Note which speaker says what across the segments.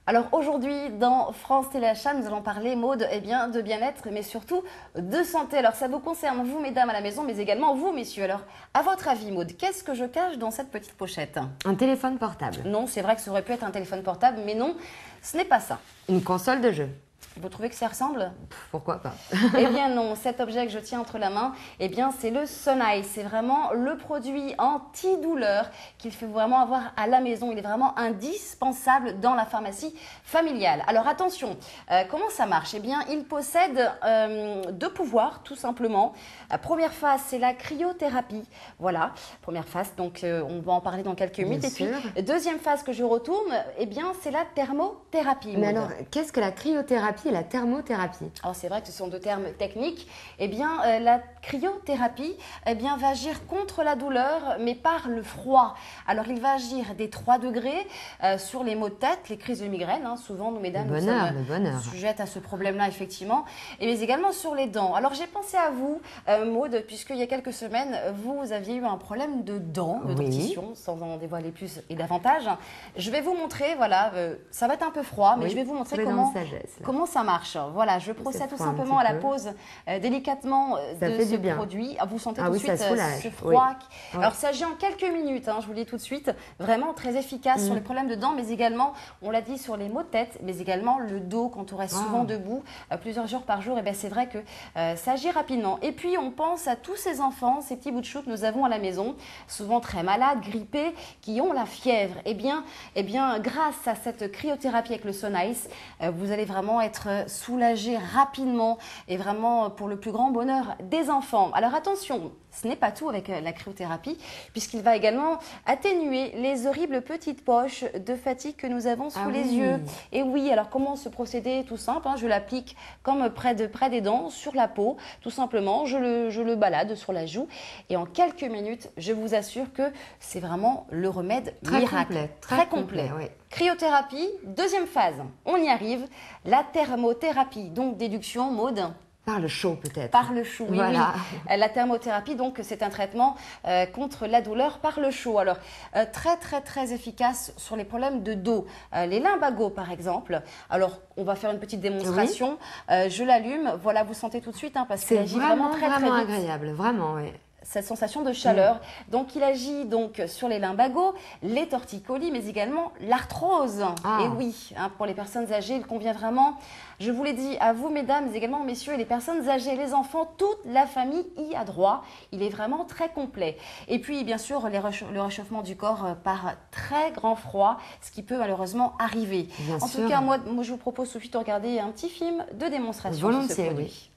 Speaker 1: Alors aujourd'hui, dans France Téléachat, nous allons parler, Maude, de bien-être, mais surtout de santé. Alors ça vous concerne, vous, mesdames, à la maison, mais également vous, messieurs. Alors, à votre avis, Maude, qu'est-ce que je cache dans cette petite pochette?
Speaker 2: Un téléphone portable.
Speaker 1: Non, c'est vrai que ça aurait pu être un téléphone portable, mais non, ce n'est pas ça.
Speaker 2: Une console de jeu.
Speaker 1: Vous trouvez que ça ressemble?
Speaker 2: Pourquoi pas?
Speaker 1: Eh bien non, cet objet que je tiens entre la main, c'est le Sonice. C'est vraiment le produit anti-douleur qu'il faut vraiment avoir à la maison. Il est vraiment indispensable dans la pharmacie familiale. Alors attention, comment ça marche? Eh bien, il possède deux pouvoirs, tout simplement. La première phase, c'est la cryothérapie. Voilà, première phase, donc on va en parler dans quelques minutes.
Speaker 2: Bien sûr.
Speaker 1: Et puis, deuxième phase que je retourne, c'est la thermothérapie.
Speaker 2: Mais
Speaker 1: Maude.
Speaker 2: alors, qu'est-ce que la cryothérapie et la thermothérapie?
Speaker 1: Alors c'est vrai que ce sont deux termes techniques. La cryothérapie va agir contre la douleur, mais par le froid. Alors il va agir des 3 degrés sur les maux de tête, les crises de migraine. Souvent, nous, mesdames, nous sommes sujettes à ce problème-là, effectivement. Mais également sur les dents. Alors j'ai pensé à vous, Maude, puisqu'il y a quelques semaines, vous aviez eu un problème de dents, de dentition, sans en dévoiler plus et davantage. Je vais vous montrer, voilà, ça va être un peu froid, mais je vais vous montrer comment ça marche. Voilà, je procède tout simplement à la pose délicatement de ce produit. Vous sentez tout de suite ce froid.
Speaker 2: Oui.
Speaker 1: Alors, ça agit en quelques minutes, je vous le dis tout de suite, vraiment très efficace sur les problèmes de dents, mais également, on l'a dit, sur les maux de tête, mais également le dos, quand on reste souvent debout, plusieurs jours par jour, c'est vrai que ça agit rapidement. Et puis, on pense à tous ces enfants, ces petits bouts de chou que nous avons à la maison, souvent très malades, grippés, qui ont la fièvre. Grâce à cette cryothérapie avec le Sonice, vous allez vraiment être soulagé rapidement et vraiment pour le plus grand bonheur des enfants. Alors attention, ce n'est pas tout avec la cryothérapie, puisqu'il va également atténuer les horribles petites poches de fatigue que nous avons sous les yeux. Et oui, alors comment se procéder? Tout simple, je l'applique comme près des dents, sur la peau, tout simplement, je le balade sur la joue et en quelques minutes, je vous assure que c'est vraiment le remède miracle.
Speaker 2: Très complet. Oui.
Speaker 1: Cryothérapie, deuxième phase, on y arrive, la thermothérapie, donc déduction, Maude.
Speaker 2: Par le chaud peut-être.
Speaker 1: Par le chaud, oui.
Speaker 2: Voilà.
Speaker 1: Oui. La thermothérapie, donc, c'est un traitement contre la douleur par le chaud. Alors, très efficace sur les problèmes de dos. Les lumbagos, par exemple. Alors, on va faire une petite démonstration. Je l'allume. Voilà, vous sentez tout de suite, parce qu'il agit vraiment très vite.
Speaker 2: Agréable, vraiment, oui.
Speaker 1: Cette sensation de chaleur. Donc, il agit sur les lumbagos, les torticolis, mais également l'arthrose. Et oui, pour les personnes âgées, il convient vraiment, je vous l'ai dit, à vous, mesdames, mais également, messieurs, et les personnes âgées, les enfants, toute la famille y a droit. Il est vraiment très complet. Et puis, bien sûr, le réchauffement du corps par très grand froid, ce qui peut malheureusement arriver. En tout cas, moi, je vous propose tout de suite de regarder un petit film de démonstration sur ce produit.
Speaker 2: Oui.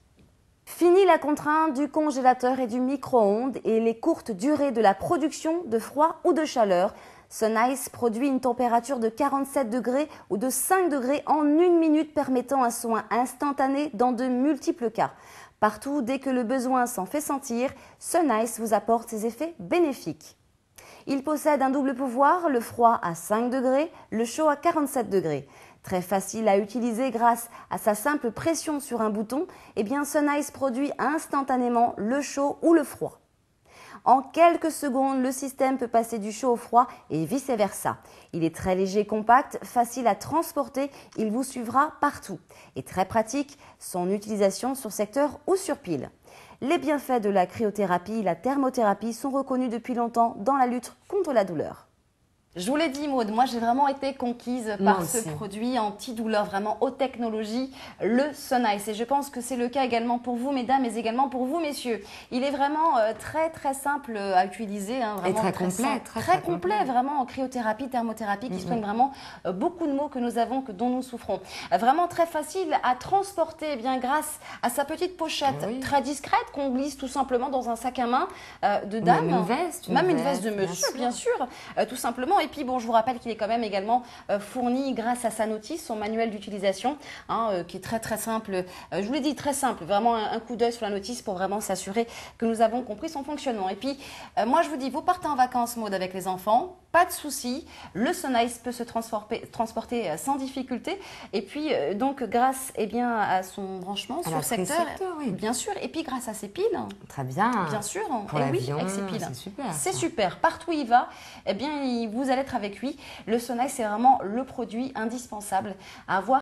Speaker 1: Fini la contrainte du congélateur et du micro-ondes et les courtes durées de la production de froid ou de chaleur. Sonice produit une température de 47 degrés ou de 5 degrés en 1 minute, permettant un soin instantané dans de multiples cas. Partout, dès que le besoin s'en fait sentir, Sonice vous apporte ses effets bénéfiques. Il possède un double pouvoir, le froid à 5 degrés, le chaud à 47 degrés. Très facile à utiliser grâce à sa simple pression sur un bouton, Sonice produit instantanément le chaud ou le froid. En quelques secondes, le système peut passer du chaud au froid et vice-versa. Il est très léger, compact, facile à transporter, il vous suivra partout. Et très pratique, son utilisation sur secteur ou sur pile. Les bienfaits de la cryothérapie et la thermothérapie sont reconnus depuis longtemps dans la lutte contre la douleur. Je vous l'ai dit, Maude, moi j'ai vraiment été conquise par ce produit anti-douleur, vraiment haute technologie, le Sonice. Et je pense que c'est le cas également pour vous, mesdames, mais également pour vous, messieurs. Il est vraiment très simple à utiliser. Vraiment
Speaker 2: et très complet,
Speaker 1: vraiment en cryothérapie, thermothérapie, qui soigne vraiment beaucoup de maux que nous avons, dont nous souffrons. Vraiment très facile à transporter, grâce à sa petite pochette très discrète qu'on glisse tout simplement dans un sac à main de dame.
Speaker 2: Même
Speaker 1: une veste de monsieur, bien sûr, tout simplement. Et puis, je vous rappelle qu'il est quand même également fourni grâce à sa notice, son manuel d'utilisation, qui est très simple. Je vous l'ai dit, très simple. Vraiment un coup d'œil sur la notice pour vraiment s'assurer que nous avons compris son fonctionnement. Et puis, moi, je vous dis, vous partez en vacances, Maude, avec les enfants, pas de souci. Le Sonice peut se transporter sans difficulté. Et puis, grâce à son branchement sur le secteur, bien sûr. Et puis, grâce à ses piles.
Speaker 2: Très bien.
Speaker 1: Bien sûr.
Speaker 2: Pour l'avion,
Speaker 1: avec ses piles.
Speaker 2: C'est super.
Speaker 1: C'est super. Partout où il va, il vous allez être avec lui. Le So Nice, c'est vraiment le produit indispensable à avoir.